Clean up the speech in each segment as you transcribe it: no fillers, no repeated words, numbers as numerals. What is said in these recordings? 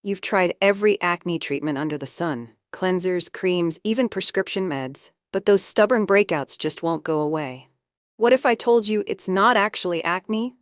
You've tried every acne treatment under the sun, cleansers, creams, even prescription meds, but those stubborn breakouts just won't go away. What if I told you it's not actually acne?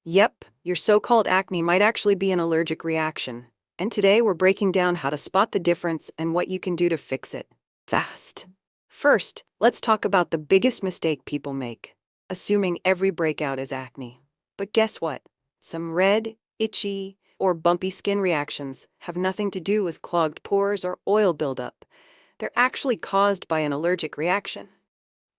Yep, your so-called acne might actually be an allergic reaction. And today we're breaking down how to spot the difference and what you can do to fix it fast. First, let's talk about the biggest mistake people make, assuming every breakout is acne. But guess what? Some red, itchy, or bumpy skin reactions have nothing to do with clogged pores or oil buildup. They're actually caused by an allergic reaction.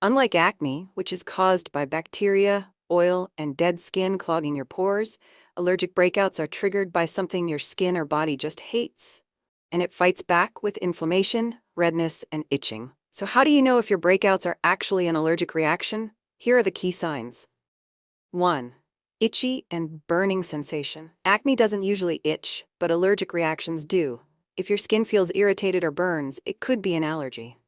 Unlike acne, which is caused by bacteria, oil, and dead skin clogging your pores, allergic breakouts are triggered by something your skin or body just hates. And it fights back with inflammation, redness, and itching. So how do you know if your breakouts are actually an allergic reaction? Here are the key signs. 1. Itchy and burning sensation. Acne doesn't usually itch, but allergic reactions do. If your skin feels irritated or burns, it could be an allergy.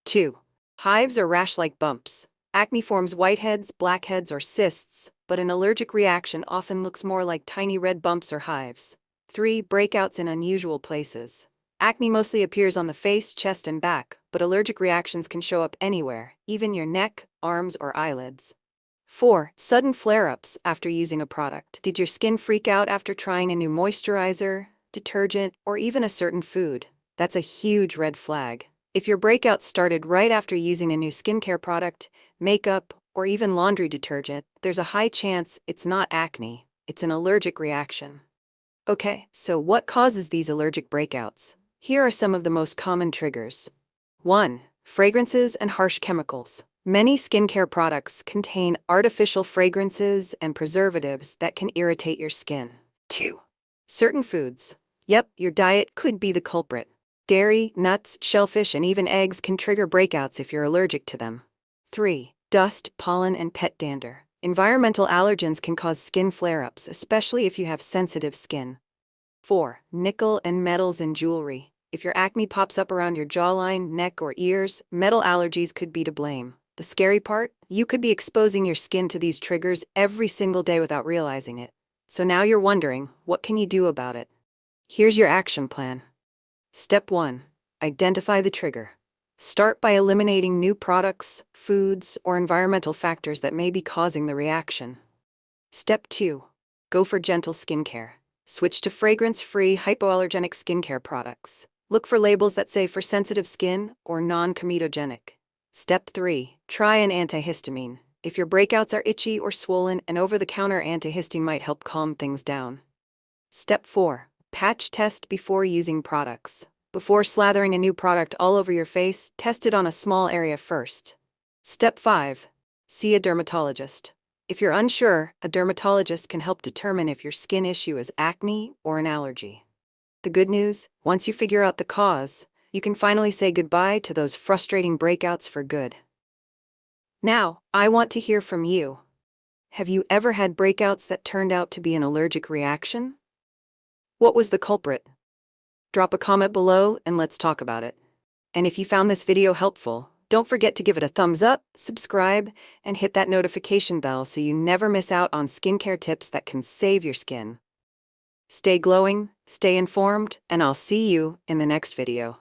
2. Hives or rash-like bumps. Acne forms whiteheads, blackheads, or cysts, but an allergic reaction often looks more like tiny red bumps or hives. 3. Breakouts in unusual places. Acne mostly appears on the face, chest, and back, but allergic reactions can show up anywhere, even your neck, arms, or eyelids. 4. Sudden flare-ups after using a product. Did your skin freak out after trying a new moisturizer, detergent, or even a certain food? That's a huge red flag. If your breakout started right after using a new skincare product, makeup, or even laundry detergent, there's a high chance it's not acne, it's an allergic reaction. Okay, so what causes these allergic breakouts? Here are some of the most common triggers. 1. Fragrances and harsh chemicals. Many skincare products contain artificial fragrances and preservatives that can irritate your skin. 2. Certain foods. Yep, your diet could be the culprit. Dairy, nuts, shellfish, and even eggs can trigger breakouts if you're allergic to them. 3. Dust, pollen, and pet dander. Environmental allergens can cause skin flare-ups, especially if you have sensitive skin. 4. Nickel and metals in jewelry. If your acne pops up around your jawline, neck, or ears, metal allergies could be to blame. The scary part? You could be exposing your skin to these triggers every single day without realizing it. So now you're wondering, what can you do about it? Here's your action plan. Step 1. Identify the trigger. Start by eliminating new products, foods, or environmental factors that may be causing the reaction. Step 2. Go for gentle skincare. Switch to fragrance-free, hypoallergenic skincare products. Look for labels that say for sensitive skin or non-comedogenic. Step 3. Try an antihistamine. If your breakouts are itchy or swollen, an over-the-counter antihistamine might help calm things down. Step 4. Patch test before using products. Before slathering a new product all over your face, test it on a small area first. Step 5. See a dermatologist. If you're unsure, a dermatologist can help determine if your skin issue is acne or an allergy. The good news, once you figure out the cause, you can finally say goodbye to those frustrating breakouts for good. Now, I want to hear from you. Have you ever had breakouts that turned out to be an allergic reaction? What was the culprit? Drop a comment below and let's talk about it. And if you found this video helpful, don't forget to give it a thumbs up, subscribe, and hit that notification bell so you never miss out on skincare tips that can save your skin. Stay glowing, stay informed, and I'll see you in the next video.